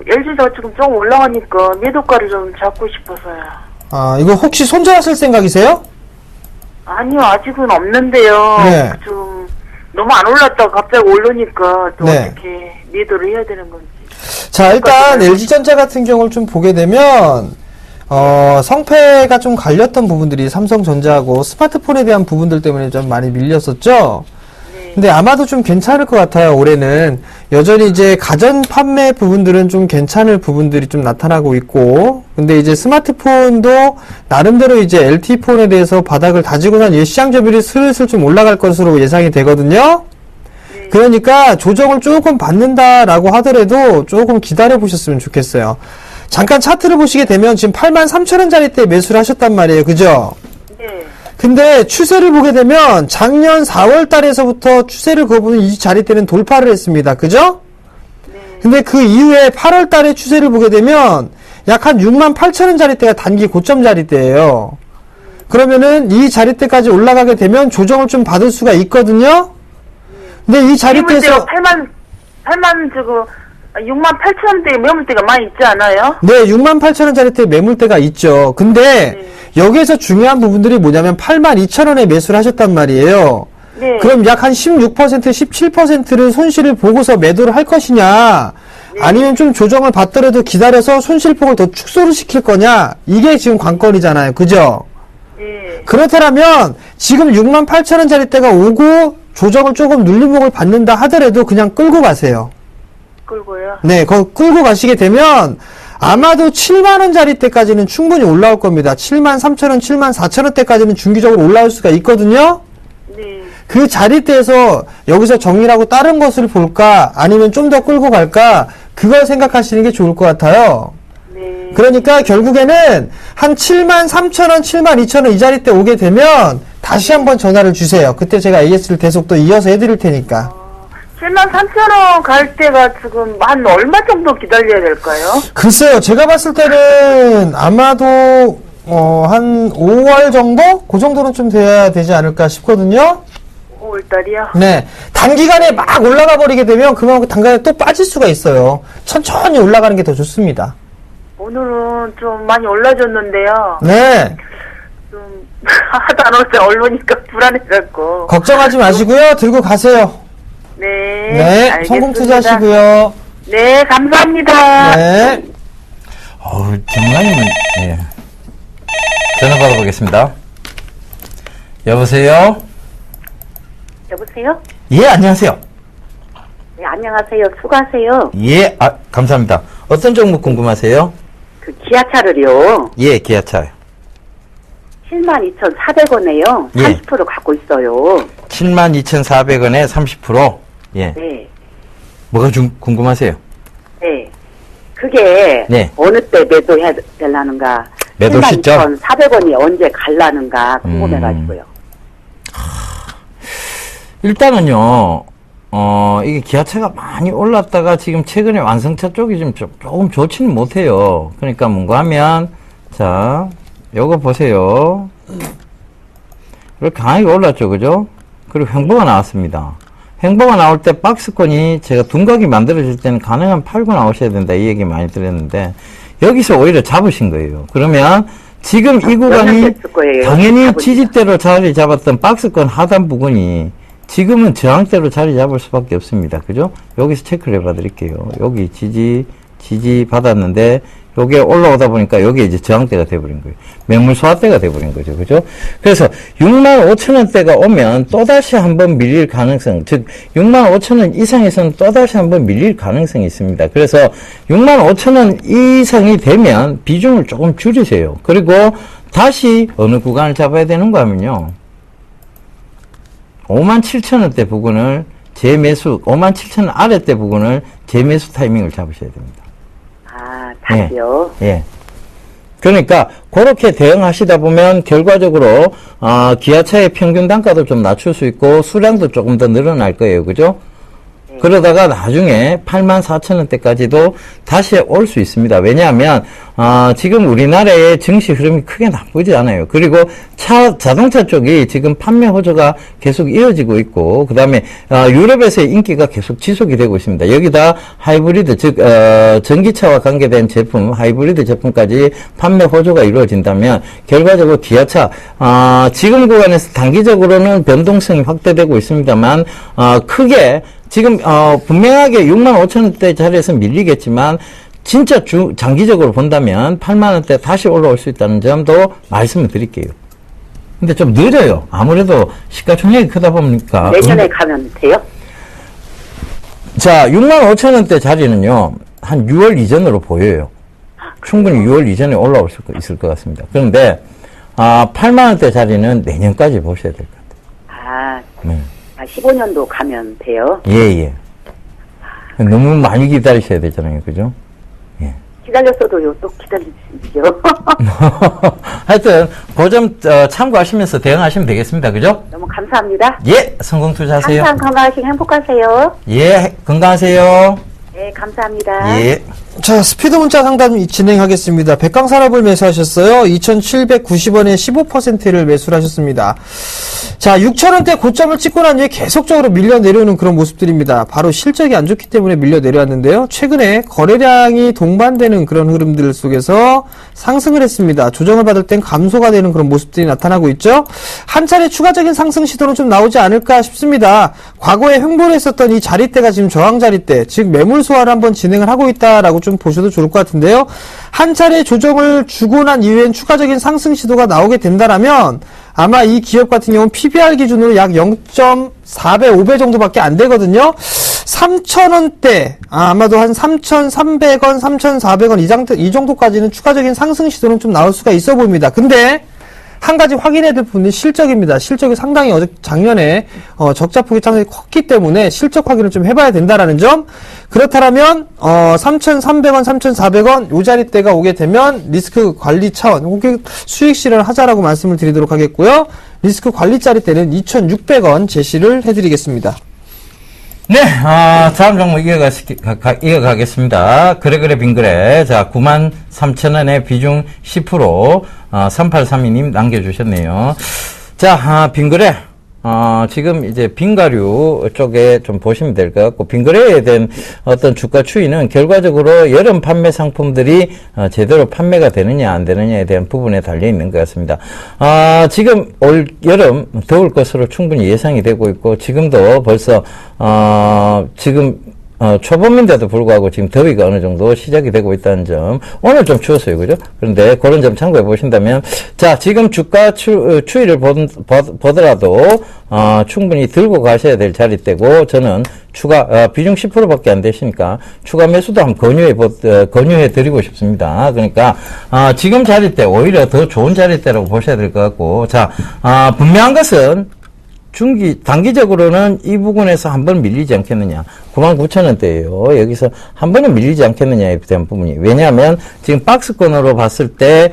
LG가 지금 좀 올라가니까 매도가를 좀 잡고 싶어서요. 이거 혹시 손절하실 생각이세요? 아니요, 아직은 없는데요. 네. 좀 너무 안 올랐다가 갑자기 오르니까 또 네. 어떻게 매도를 해야 되는 건지. 자, 일단 LG전자 같은 경우를 좀 보게 되면 성패가 좀 갈렸던 부분들이 삼성전자하고 스마트폰에 대한 부분들 때문에 좀 많이 밀렸었죠. 근데 아마도 좀 괜찮을 것 같아요. 올해는 여전히 이제 가전 판매 부분들은 좀 괜찮을 부분들이 좀 나타나고 있고, 근데 이제 스마트폰도 나름대로 이제 LTE폰에 대해서 바닥을 다지고 난 이후 시장 점유율이 슬슬 좀 올라갈 것으로 예상이 되거든요. 그러니까 조정을 조금 받는다라고 하더라도 조금 기다려 보셨으면 좋겠어요. 잠깐 차트를 보시게 되면 지금 83,000원짜리 때 매수를 하셨단 말이에요. 그죠? 네, 근데 추세를 보게 되면 작년 4월 달에서부터 추세를 그어보는 이 자리대는 돌파를 했습니다. 그죠? 근데 그 이후에 8월 달에 추세를 보게 되면 약 한 68,000원 자리대가 단기 고점 자리대예요. 그러면은 이 자리대까지 올라가게 되면 조정을 좀 받을 수가 있거든요. 근데 이 자리대에서 68,000원대 매물대가 많이 있지 않아요? 네, 68,000원 자리대 매물대가 있죠. 근데 여기에서 중요한 부분들이 뭐냐면 82,000원에 매수를 하셨단 말이에요. 네. 그럼 약 한 16%, 17%를 손실을 보고서 매도를 할 것이냐, 아니면 좀 조정을 받더라도 기다려서 손실폭을 더 축소를 시킬 거냐, 이게 지금 관건이잖아요. 그죠? 네. 그렇다면 지금 68,000원 자리대가 오고 조정을 조금 눌림목을 받는다 하더라도 그냥 끌고 가세요. 끌고요. 네, 거 끌고 가시게 되면 아마도 7만 원짜리 때까지는 충분히 올라올 겁니다. 7만 3천 원, 7만 4천 원대까지는 중기적으로 올라올 수가 있거든요. 네. 그 자리대에서 여기서 정리하고 다른 것을 볼까 아니면 좀 더 끌고 갈까 그걸 생각하시는 게 좋을 것 같아요. 네. 그러니까 결국에는 한 7만 3천 원, 7만 2천 원 이 자리대 오게 되면 다시 한번 전화를 주세요. 그때 제가 AS를 계속 또 이어서 해드릴 테니까. 7만 3천 원 갈 때가 지금 한 얼마 정도 기다려야 될까요? 글쎄요, 제가 봤을 때는 아마도 한 5월 정도? 그 정도는 좀 돼야 되지 않을까 싶거든요. 5월달이요? 네. 단기간에 막 올라가 버리게 되면 그만큼 단기간에 또 빠질 수가 있어요. 천천히 올라가는 게 더 좋습니다. 오늘은 좀 많이 올라졌는데요. 네. 좀 하도 안 올때 얼르니까 불안해갖고. 걱정하지 마시고요. 들고 가세요. 네. 네. 알겠습니다. 성공 투자하시고요. 네, 감사합니다. 네. 정말이면, 예. 전화 받아보겠습니다. 여보세요? 여보세요? 예, 안녕하세요. 네, 안녕하세요. 수고하세요. 예, 감사합니다. 어떤 종목 궁금하세요? 그 기아차를요. 예, 기아차. 72,400원에요. 예. 30% 갖고 있어요. 72,400원에 30%? 예. 네. 뭐가 궁금하세요? 네. 그게 네. 어느 때 매도해야 되려는가? 매도 시점? 72,400원이 언제 갈라는가 궁금해가지고요. 일단은요, 이게 기아차가 많이 올랐다가 지금 최근에 완성차 쪽이 좀 조금 좋지는 못해요. 그러니까 뭔가 하면, 자, 요거 보세요. 이렇게 강하게 올랐죠, 그죠? 그리고 횡보가 나왔습니다. 횡보가 나올 때 박스권이 제가 둔각이 만들어질 때는 가능한 팔고 나오셔야 된다, 이 얘기 많이 드렸는데, 여기서 오히려 잡으신 거예요. 그러면 지금 이 구간이 당연히 지지대로 자리 잡았던 박스권 하단 부분이 지금은 저항대로 자리 잡을 수밖에 없습니다. 그죠? 여기서 체크를 해봐 드릴게요. 여기 지지 받았는데, 요게 올라오다 보니까 여기에 이제 저항대가 돼버린 거예요. 매물 소화대가 돼버린 거죠. 그죠? 그래서 65,000원대가 오면 또다시 한번 밀릴 가능성, 즉, 65,000원 이상에서는 또다시 한번 밀릴 가능성이 있습니다. 그래서 65,000원 이상이 되면 비중을 조금 줄이세요. 그리고 다시 어느 구간을 잡아야 되는가 하면요. 57,000원대 부근을 재매수, 57,000원 아래대 부근을 재매수 타이밍을 잡으셔야 됩니다. 아, 다시요? 예. 그러니까 그렇게 대응하시다 보면 결과적으로 기아차의 평균 단가도 좀 낮출 수 있고 수량도 조금 더 늘어날 거예요. 그죠? 그러다가 나중에 84,000원대까지도 다시 올 수 있습니다. 왜냐하면 지금 우리나라의 증시 흐름이 크게 나쁘지 않아요. 그리고 자동차 쪽이 지금 판매 호조가 계속 이어지고 있고, 그 다음에 유럽에서의 인기가 계속 지속이 되고 있습니다. 여기다 하이브리드, 즉 전기차와 관계된 제품, 하이브리드 제품까지 판매 호조가 이루어진다면 결과적으로 기아차 지금 구간에서 단기적으로는 변동성이 확대되고 있습니다만 크게 지금 분명하게 65,000원대 자리에서 밀리겠지만 진짜 장기적으로 본다면 8만원대 다시 올라올 수 있다는 점도 말씀을 드릴게요. 근데 좀 느려요. 아무래도 시가총액이 크다 보니까. 내년에 가면 돼요? 자, 65,000원대 자리는요, 한 6월 이전으로 보여요. 충분히 6월 이전에 올라올 수 있을 것 같습니다. 그런데 8만원대 자리는 내년까지 보셔야 될 것 같아요. 네. 15년도 가면 돼요? 예. 너무 많이 기다리셔야 되잖아요. 그죠? 예. 기다렸어도요, 또 기다리시죠. 하여튼, 그 점 참고하시면서 대응하시면 되겠습니다. 그죠? 너무 감사합니다. 예, 성공 투자하세요. 항상 건강하시고 행복하세요. 예, 건강하세요. 네, 감사합니다. 예. 자, 스피드 문자 상담 진행하겠습니다. 백강산업을 매수하셨어요. 2,790원에 15%를 매수를 하셨습니다. 자, 6,000원대 고점을 찍고 난 뒤에 계속적으로 밀려 내려오는 그런 모습들입니다. 바로 실적이 안 좋기 때문에 밀려 내려왔는데요. 최근에 거래량이 동반되는 그런 흐름들 속에서 상승을 했습니다. 조정을 받을 땐 감소가 되는 그런 모습들이 나타나고 있죠. 한 차례 추가적인 상승 시도는 좀 나오지 않을까 싶습니다. 과거에 횡보를 했었던 이 자리대가 지금 저항 자리대, 즉 매물 소화를 한번 진행을 하고 있다라고 좀 보셔도 좋을 것 같은데요. 한 차례 조정을 주고 난 이후엔 추가적인 상승 시도가 나오게 된다라면 아마 이 기업 같은 경우는 PBR 기준으로 약 0.4배, 5배 정도밖에 안 되거든요. 3,000원대, 아마도 한 3,300원, 3,400원 이 정도까지는 추가적인 상승 시도는 좀 나올 수가 있어 보입니다. 근데 한 가지 확인해야 될 부분이 실적입니다. 실적이 상당히 작년에 적자폭이 상당히 컸기 때문에 실적 확인을 좀 해봐야 된다라는 점. 그렇다면 3,300원, 3,400원 요 자리대가 오게 되면 리스크 관리 차원 혹은 수익 실현을 하자라고 말씀을 드리도록 하겠고요. 리스크 관리 자리대는 2,600원 제시를 해드리겠습니다. 네, 다음 종목 이어가겠습니다. 그래 빙그래. 자, 93,000원에 비중 10%, 3832님 남겨주셨네요. 자, 빙그래. 지금 이제 빙가류 쪽에 좀 보시면 될 것 같고, 빙그레에 대한 어떤 주가 추이는 결과적으로 여름 판매 상품들이 제대로 판매가 되느냐 안 되느냐에 대한 부분에 달려 있는 것 같습니다. 지금 올 여름 더울 것으로 충분히 예상이 되고 있고, 지금도 벌써 지금 초봄인데도 불구하고 지금 더위가 어느 정도 시작이 되고 있다는 점. 오늘 좀 추웠어요. 그죠? 그런데 그런 점 참고해 보신다면, 자, 지금 주가 추이를 보더라도, 충분히 들고 가셔야 될 자리대고, 저는 비중 10%밖에 안 되시니까, 추가 매수도 한번 권유해 드리고 싶습니다. 그러니까, 지금 자리대, 오히려 더 좋은 자리대라고 보셔야 될 것 같고, 자, 분명한 것은, 단기적으로는 이 부분에서 한번 밀리지 않겠느냐. 99,000원대예요. 여기서 한 번은 밀리지 않겠느냐에 대한 부분이. 왜냐하면 지금 박스권으로 봤을 때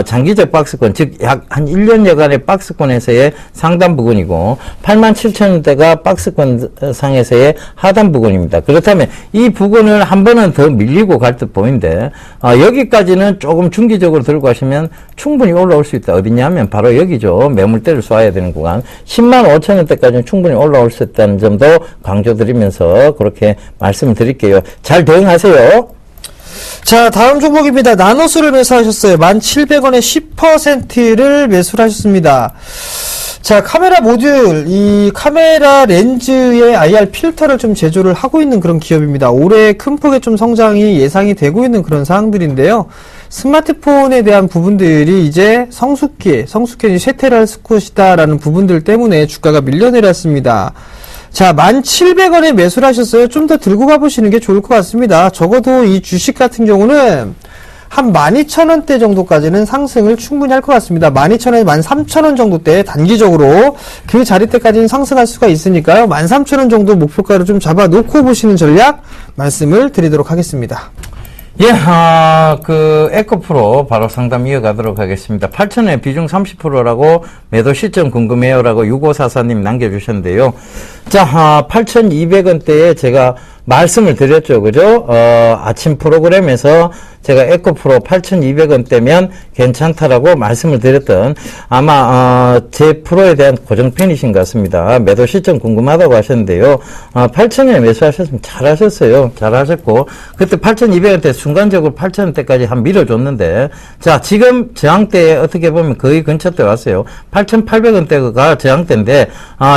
장기적 박스권, 즉 약 한 1년여간의 박스권에서의 상단 부근이고 87,000원대가 박스권 상에서의 하단 부근입니다. 그렇다면 이 부근을 한 번은 더 밀리고 갈 듯 보이는데 여기까지는 조금 중기적으로 들고 가시면 충분히 올라올 수 있다. 어디냐면 바로 여기죠. 매물대를 쏴야 되는 구간. 105,000원대까지는 충분히 올라올 수 있다는 점도 강조드리면서 그렇게 말씀을 드릴게요. 잘 대응하세요. 자, 다음 종목입니다. 나노스를 매수하셨어요. 1,700원에 10%를 매수를 하셨습니다. 자, 카메라 모듈, 이 카메라 렌즈의 IR 필터를 좀 제조를 하고 있는 그런 기업입니다. 올해 큰 폭의 좀 성장이 예상이 되고 있는 그런 사항들인데요. 스마트폰에 대한 부분들이 이제 성숙기에 쇠퇴를 할 것이다라는 부분들 때문에 주가가 밀려내렸습니다. 자, 1,700원에 매수를 하셨어요. 좀 더 들고 가보시는 게 좋을 것 같습니다. 적어도 이 주식 같은 경우는 한 12,000원대 정도까지는 상승을 충분히 할 것 같습니다. 12,000원에 13,000원 정도대 단기적으로 그 자리대까지는 상승할 수가 있으니까요. 13,000원 정도 목표가를 좀 잡아놓고 보시는 전략 말씀을 드리도록 하겠습니다. 예, 에코프로 바로 상담 이어가도록 하겠습니다. 8,000원에 비중 30%라고 매도 시점 궁금해요라고 6544님 남겨주셨는데요. 자, 8,200원대에 제가 말씀을 드렸죠. 그죠? 아침 프로그램에서 제가 에코프로 8,200원대면 괜찮다라고 말씀을 드렸던 아마 제 프로에 대한 고정팬이신 것 같습니다. 매도 시점 궁금하다고 하셨는데요. 8,000원에 매수하셨으면 잘하셨어요. 잘하셨고 그때 8,200원대 순간적으로 8,000원대까지 한 밀어줬는데 자 지금 저항대에 어떻게 보면 거의 근처대 왔어요. 8,800원대가 저항대인데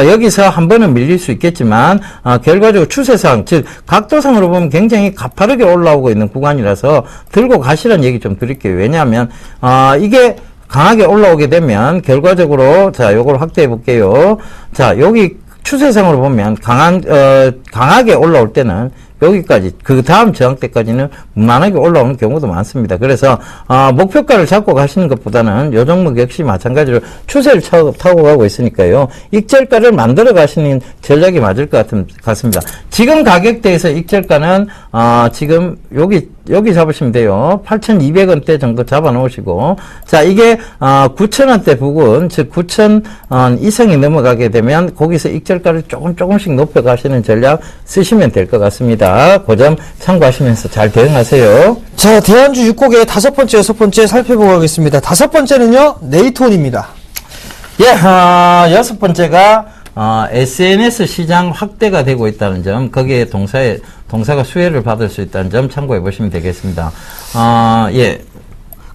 여기서 한 번은 밀릴 수 있겠지만 결과적으로 추세상 즉 각도상으로 보면 굉장히 가파르게 올라오고 있는 구간이라서 들고 가시라는 얘기 좀 드릴게요. 왜냐하면 이게 강하게 올라오게 되면 결과적으로 자 요걸 확대해 볼게요. 자 여기 추세상으로 보면 강하게 올라올 때는 여기까지 그 다음 저항대까지는 무난하게 올라오는 경우도 많습니다. 그래서 목표가를 잡고 가시는 것보다는 요 종목 역시 마찬가지로 추세를 타고 가고 있으니까요. 익절가를 만들어 가시는 전략이 맞을 것 같습니다. 지금 가격대에서 익절가는 지금 여기 잡으시면 돼요. 8,200원대 정도 잡아 놓으시고 자 이게 9,000원대 부근 즉 9,000원 이상이 넘어가게 되면 거기서 익절가를 조금씩 높여 가시는 전략 쓰시면 될 것 같습니다. 그 점 참고하시면서 잘 대응하세요. 자, 대한주 6곡의 5번째, 6번째 살펴보고 가겠습니다. 5번째는요, 네이톤입니다. 예, 6번째가 SNS 시장 확대가 되고 있다는 점, 거기에 동사가 수혜를 받을 수 있다는 점 참고해 보시면 되겠습니다. 예,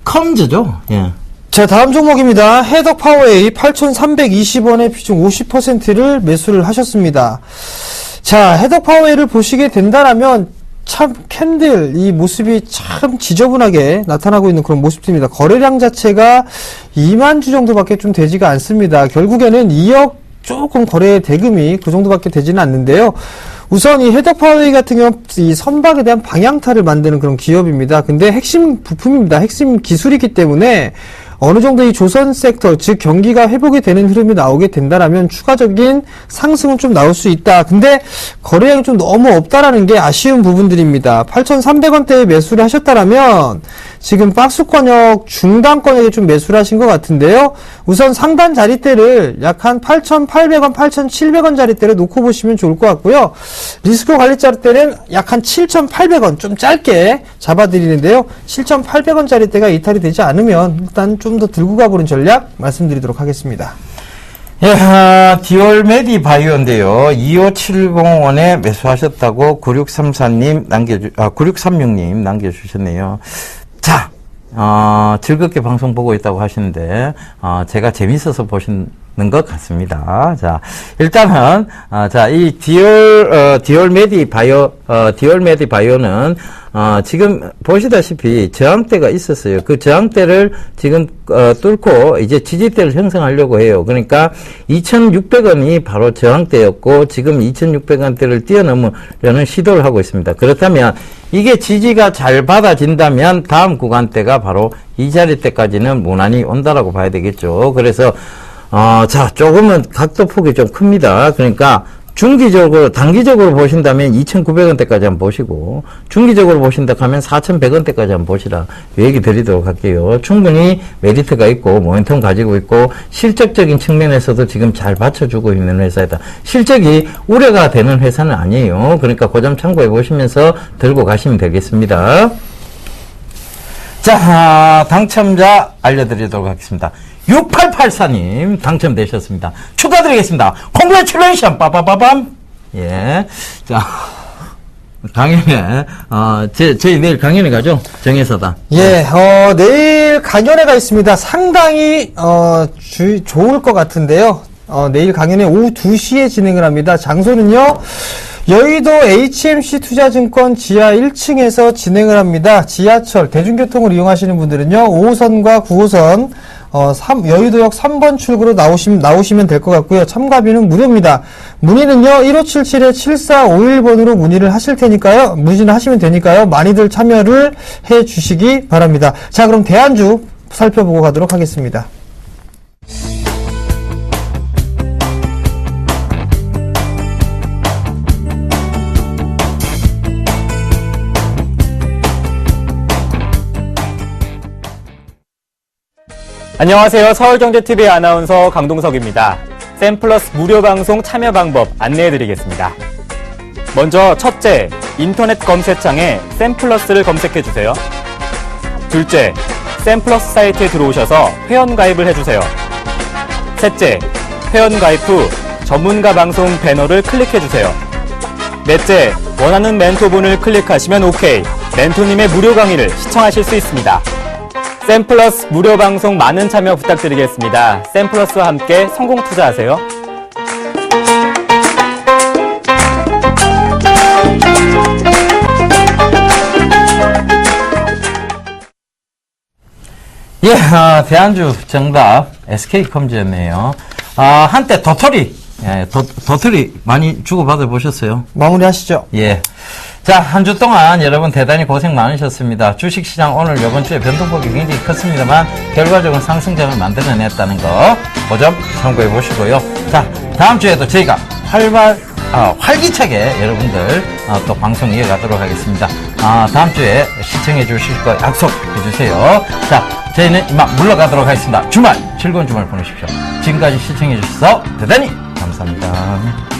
컴즈죠. 예. 자, 다음 종목입니다. 해덕파워A 8,320원에 비중 50%를 매수를 하셨습니다. 자, 해덕파워A를 보시게 된다라면 참 캔들 이 모습이 참 지저분하게 나타나고 있는 그런 모습입니다. 거래량 자체가 2만 주 정도밖에 좀 되지가 않습니다. 결국에는 2억 조금 거래 대금이 그 정도밖에 되지는 않는데요. 우선 이 헤덕파워웨이 같은 경우 이 선박에 대한 방향타를 만드는 그런 기업입니다. 근데 핵심 부품입니다. 핵심 기술이기 때문에 어느 정도 이 조선 섹터, 즉 경기가 회복이 되는 흐름이 나오게 된다라면 추가적인 상승은 좀 나올 수 있다. 근데 거래량이 좀 너무 없다라는 게 아쉬운 부분들입니다. 8,300원대에 매수를 하셨다라면 지금 박스권역 중단권역에 좀 매수를 하신 것 같은데요. 우선 상단 자리대를 약 한 8,800원, 8,700원 자리대를 놓고 보시면 좋을 것 같고요. 리스크 관리 자리대는 약 한 7,800원 좀 짧게 잡아드리는데요. 7,800원 자리대가 이탈이 되지 않으면 일단 좀 더 들고 가보는 전략 말씀드리도록 하겠습니다. 예, 디올메디 바이오인데요. 25705원에 매수하셨다고 9634님 9636님 남겨주셨네요. 자, 즐겁게 방송 보고 있다고 하시는데, 제가 재밌어서 보시는 것 같습니다. 자, 일단은, 자, 이 디올메디 바이오는, 지금 보시다시피 저항대가 있었어요. 그 저항대를 지금, 뚫고 이제 지지대를 형성하려고 해요. 그러니까 2,600원이 바로 저항대였고, 지금 2,600원대를 뛰어넘으려는 시도를 하고 있습니다. 그렇다면, 이게 지지가 잘 받아진다면 다음 구간대가 바로 이 자리대까지는 무난히 온다라고 봐야 되겠죠. 그래서, 자, 조금은 각도폭이 좀 큽니다. 그러니까, 중기적으로, 단기적으로 보신다면 2,900원대까지 한번 보시고, 중기적으로 보신다 하면 4,100원대까지 한번 보시라. 얘기 드리도록 할게요. 충분히 메리트가 있고, 모멘텀 가지고 있고, 실적적인 측면에서도 지금 잘 받쳐주고 있는 회사이다. 실적이 우려가 되는 회사는 아니에요. 그러니까 그 점 참고해 보시면서 들고 가시면 되겠습니다. 자, 당첨자 알려드리도록 하겠습니다. 6884님 당첨되셨습니다. 축하드리겠습니다. 콩그레츄레이션 빠바바밤. 예. 자, 강연회, 저희 내일 강연회 가죠? 정혜사다. 예, 내일 강연회가 있습니다. 상당히, 좋을 것 같은데요. 내일 강연회 오후 2시에 진행을 합니다. 장소는요, 여의도 HMC 투자증권 지하 1층에서 진행을 합니다. 지하철, 대중교통을 이용하시는 분들은요, 5호선과 9호선, 여의도역 3번 출구로 나오시면 될 것 같고요. 참가비는 무료입니다. 문의는요, 1577-7451번으로 문의를 하시면 되니까요. 많이들 참여를 해 주시기 바랍니다. 자, 그럼 대안주 살펴보고 가도록 하겠습니다. 안녕하세요. 서울경제TV 아나운서 강동석입니다. 샘플러스 무료 방송 참여 방법 안내해드리겠습니다. 먼저 첫째, 인터넷 검색창에 샘플러스를 검색해주세요. 둘째, 샘플러스 사이트에 들어오셔서 회원가입을 해주세요. 셋째, 회원가입 후 전문가 방송 배너를 클릭해주세요. 넷째, 원하는 멘토분을 클릭하시면 OK. 멘토님의 무료 강의를 시청하실 수 있습니다. 샘플러스 무료 방송 많은 참여 부탁드리겠습니다. 샘플러스와 함께 성공 투자하세요. 예, 대안주 정답 SK컴즈였네요. 한때 도토리, 도토리 많이 주고받아 보셨어요? 마무리하시죠. 예. 자, 한 주 동안 여러분 대단히 고생 많으셨습니다. 주식시장 오늘 이번 주에 변동폭이 굉장히 컸습니다만 결과적으로 상승장을 만들어냈다는 거 그 점 참고해 보시고요. 자, 다음 주에도 저희가 활기차게 여러분들 또 방송 이어가도록 하겠습니다. 다음 주에 시청해 주실 거 약속해 주세요. 자, 저희는 이만 물러가도록 하겠습니다. 주말 즐거운 주말 보내십시오. 지금까지 시청해 주셔서 대단히 감사합니다.